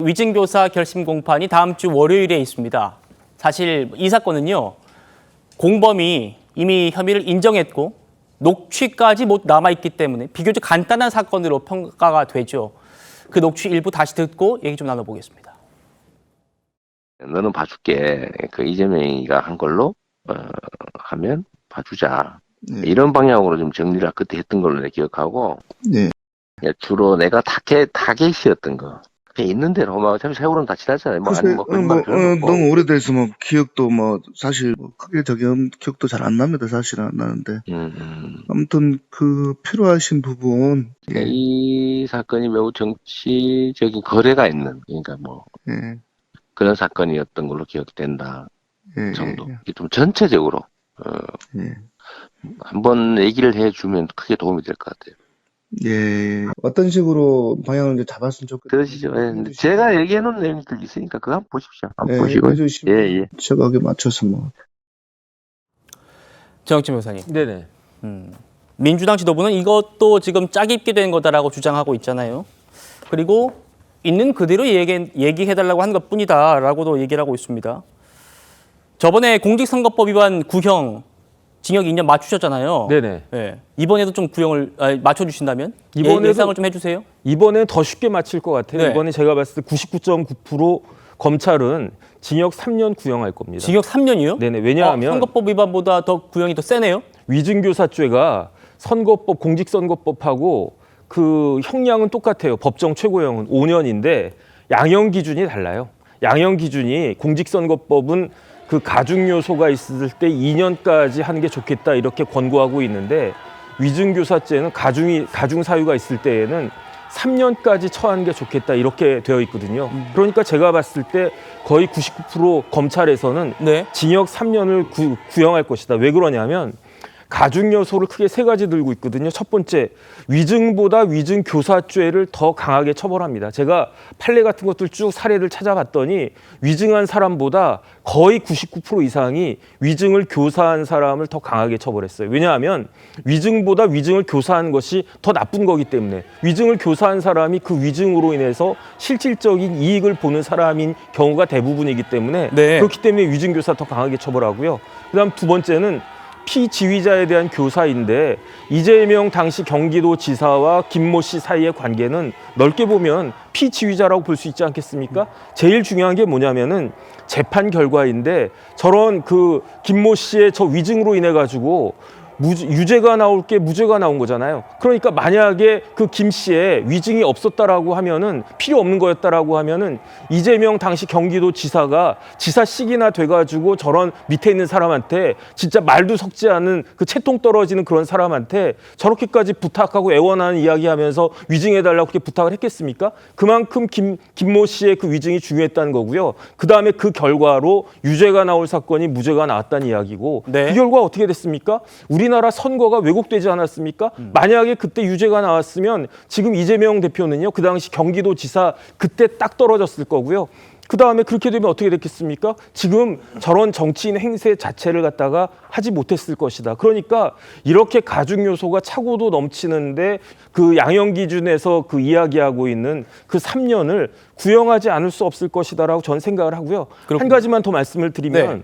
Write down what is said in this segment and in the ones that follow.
위증교사 결심 공판이 다음 주 월요일에 있습니다. 사실 이 사건은요, 공범이 이미 혐의를 인정했고 녹취까지 못 남아있기 때문에 비교적 간단한 사건으로 평가가 되죠. 그 녹취 일부 다시 듣고 얘기 좀 나눠보겠습니다. 너는 봐줄게. 그 이재명이가 한 걸로 하면 봐주자. 네. 이런 방향으로 좀 정리를 그때 했던 걸로 내가 기억하고, 네. 주로 내가 타겟이었던 거. 그냥 있는 대로 어차피 세월은 다 지났잖아요. 뭐 아니 뭐 거짓말 필요도 없고. 너무 오래돼서 뭐 기억도 뭐 사실 크게 기억도 잘 안 납니다. 사실은 안 나는데. 아무튼 그 필요하신 부분. 그러니까 이 사건이 매우 정치적인 거래가 있는, 그러니까 뭐 예. 그런 사건이었던 걸로 기억된다 예. 정도. 예. 이게 좀 전체적으로 예. 한번 얘기를 해주면 크게 도움이 될 것 같아요. 예. 어떤 식으로 방향을 이제 잡았으면 좋겠어요. 들으시죠? 예. 근데 제가 얘기해놓은 내용들 있으니까 그거 한번 보십시오. 한번 예, 보시고. 해주시면 예. 제가 거기에 맞춰서 뭐. 정혁진 변호사님. 네네. 민주당 지도부는 이것도 지금 짜깁기 된 거다라고 주장하고 있잖아요. 그리고 있는 그대로 얘기해달라고 한 것뿐이다라고도 얘기를 하고 있습니다. 저번에 공직선거법 위반 구형 징역 2년 맞추셨잖아요. 네네. 예. 이번에도 좀 구형을 맞춰주신다면 예상을 좀 해주세요. 이번엔 더 쉽게 맞힐 것 같아요. 네. 이번에 제가 봤을 때 99.9% 검찰은 징역 3년 구형할 겁니다. 징역 3년이요? 네네. 왜냐하면 선거법 위반보다 더 구형이 더 세네요. 위증교사죄가 선거법, 공직선거법하고 그 형량은 똑같아요. 법정 최고형은 5년인데 양형 기준이 달라요. 양형 기준이 공직선거법은 그 가중 요소가 있을 때 2년까지 하는 게 좋겠다 이렇게 권고하고 있는데 위증교사죄는 가중 사유가 있을 때에는 3년까지 처하는 게 좋겠다 이렇게 되어 있거든요. 그러니까 제가 봤을 때 거의 99% 검찰에서는 네. 징역 3년을 구형할 것이다. 왜 그러냐면 가중 요소를 크게 세 가지 들고 있거든요. 첫 번째, 위증보다 위증교사죄를 더 강하게 처벌합니다. 제가 판례 같은 것들 쭉 사례를 찾아봤더니 위증한 사람보다 거의 99% 이상이 위증을 교사한 사람을 더 강하게 처벌했어요. 왜냐하면 위증보다 위증을 교사한 것이 더 나쁜 거기 때문에 위증을 교사한 사람이 그 위증으로 인해서 실질적인 이익을 보는 사람인 경우가 대부분이기 때문에 네. 그렇기 때문에 위증교사 더 강하게 처벌하고요. 그다음 두 번째는 피지휘자에 대한 교사인데 이재명 당시 경기도지사와 김모 씨 사이의 관계는 넓게 보면 피지휘자라고 볼 수 있지 않겠습니까? 제일 중요한 게 뭐냐면은 재판 결과인데 저런 그 김모 씨의 저 위증으로 인해 가지고 유죄가 나올 게 무죄가 나온 거잖아요. 그러니까 만약에 그 김 씨의 위증이 없었다라고 하면은 필요 없는 거였다라고 하면은 이재명 당시 경기도지사가 지사식이나 돼가지고 저런 밑에 있는 사람한테 진짜 말도 섞지 않은 그 채통 떨어지는 그런 사람한테 저렇게까지 부탁하고 애원하는 이야기하면서 위증해달라고 그렇게 부탁을 했겠습니까? 그만큼 김모 씨의 그 위증이 중요했다는 거고요. 그 다음에 그 결과로 유죄가 나올 사건이 무죄가 나왔다는 이야기고 네. 그 결과 어떻게 됐습니까? 우리나라 선거가 왜곡되지 않았습니까? 만약에 그때 유죄가 나왔으면 지금 이재명 대표는요, 그 당시 경기도지사 그때 딱 떨어졌을 거고요. 그 다음에 그렇게 되면 어떻게 됐겠습니까? 지금 저런 정치인 행세 자체를 갖다가 하지 못했을 것이다. 그러니까 이렇게 가중 요소가 차고도 넘치는데 그 양형 기준에서 그 이야기하고 있는 그 3년을 구형하지 않을 수 없을 것이다라고 저는 생각을 하고요. 그렇군요. 한 가지만 더 말씀을 드리면 네.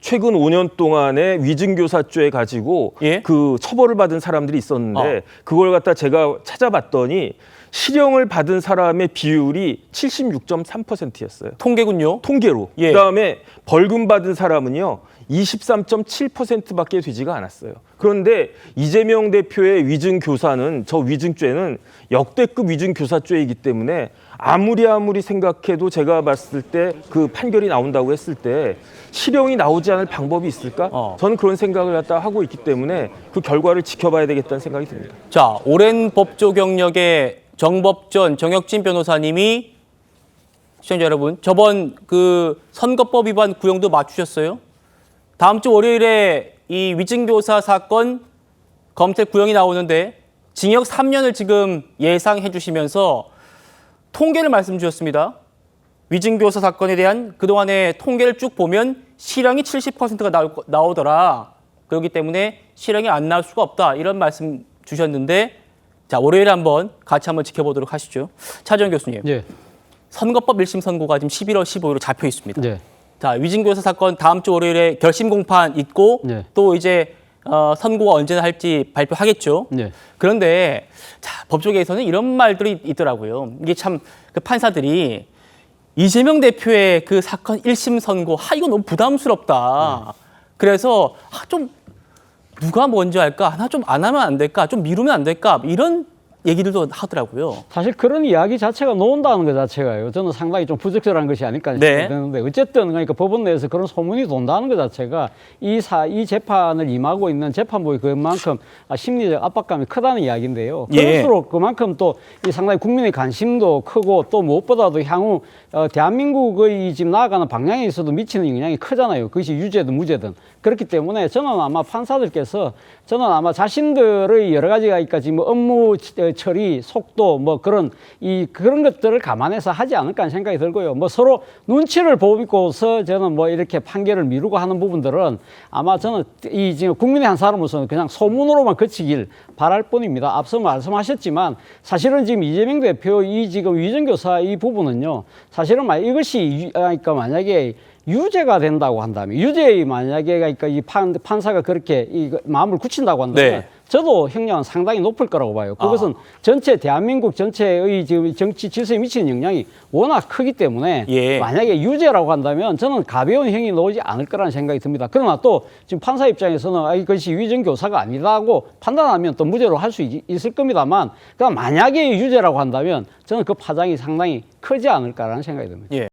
최근 5년 동안에 위증교사죄 가지고 예? 그 처벌을 받은 사람들이 있었는데 그걸 갖다 제가 찾아봤더니 실형을 받은 사람의 비율이 76.3%였어요. 통계군요. 통계로. 예. 그다음에 벌금 받은 사람은요. 23.7%밖에 되지가 않았어요. 그런데 이재명 대표의 위증교사는 저 위증죄는 역대급 위증교사죄이기 때문에 아무리 생각해도 제가 봤을 때 그 판결이 나온다고 했을 때 실형이 나오지 않을 방법이 있을까? 저는 그런 생각을 갖다 하고 있기 때문에 그 결과를 지켜봐야 되겠다는 생각이 듭니다. 자, 오랜 법조 경력의 정법전 정혁진 변호사님이 시청자 여러분, 저번 그 선거법 위반 구형도 맞추셨어요. 다음 주 월요일에 이 위증교사 사건 검찰 구형이 나오는데 징역 3년을 지금 예상해 주시면서 통계를 말씀 주셨습니다. 위증교사 사건에 대한 그동안의 통계를 쭉 보면 실형이 70%가 나오더라. 그렇기 때문에 실형이 안 나올 수가 없다. 이런 말씀 주셨는데 자, 월요일에 같이 한번 지켜보도록 하시죠. 차지원 교수님. 예. 선거법 1심 선고가 지금 11월 15일로 잡혀 있습니다. 네. 자, 위증 교사 사건 다음 주 월요일에 결심 공판 있고 네. 또 이제 선고가 언제나 할지 발표하겠죠. 네. 그런데 자, 법조계에서는 이런 말들이 있더라고요. 이게 참 그 판사들이 이재명 대표의 그 사건 1심 선고, 이거 너무 부담스럽다. 그래서 좀 누가 먼저 할까? 하나 좀 안 하면 안 될까? 좀 미루면 안 될까? 이런 얘기들도 하더라고요. 사실 그런 이야기 자체가 나온다는 것 자체가요. 저는 상당히 좀 부적절한 것이 아닐까 네. 싶는데 어쨌든 그러니까 법원 내에서 그런 소문이 돈다는 것 자체가 이 재판을 임하고 있는 재판부의 그만큼 심리적 압박감이 크다는 이야기인데요. 예. 그럴수록 그만큼 또 이 상당히 국민의 관심도 크고 또 무엇보다도 향후 대한민국의 지금 나아가는 방향에 있어도 미치는 영향이 크잖아요. 그것이 유죄든 무죄든. 그렇기 때문에 저는 아마 판사들께서 저는 아마 자신들의 여러 가지가 지금 업무 처리, 속도 뭐 그런 것들을 감안해서 하지 않을까 하는 생각이 들고요. 뭐 서로 눈치를 보고서 저는 뭐 이렇게 판결을 미루고 하는 부분들은 아마 저는 이 지금 국민의 한 사람으로서는 그냥 소문으로만 그치길 바랄 뿐입니다. 앞서 말씀하셨지만 사실은 지금 이재명 대표 이 지금 위정교사 이 부분은요. 사실은 이것이 그러니까 만약에 유죄가 된다고 한다면 유죄의 만약에 그러니까 이 판사가 그렇게 마음을 굳힌다고 한다면 네. 저도 형량은 상당히 높을 거라고 봐요. 그것은 전체 대한민국 전체의 지금 정치 질서에 미치는 영향이 워낙 크기 때문에 예. 만약에 유죄라고 한다면 저는 가벼운 형이 나오지 않을 거라는 생각이 듭니다. 그러나 또 지금 판사 입장에서는 이것이 위정교사가 아니라고 판단하면 또 무죄로 할 수 있을 겁니다만 그러나 만약에 유죄라고 한다면 저는 그 파장이 상당히 크지 않을까라는 생각이 듭니다. 예.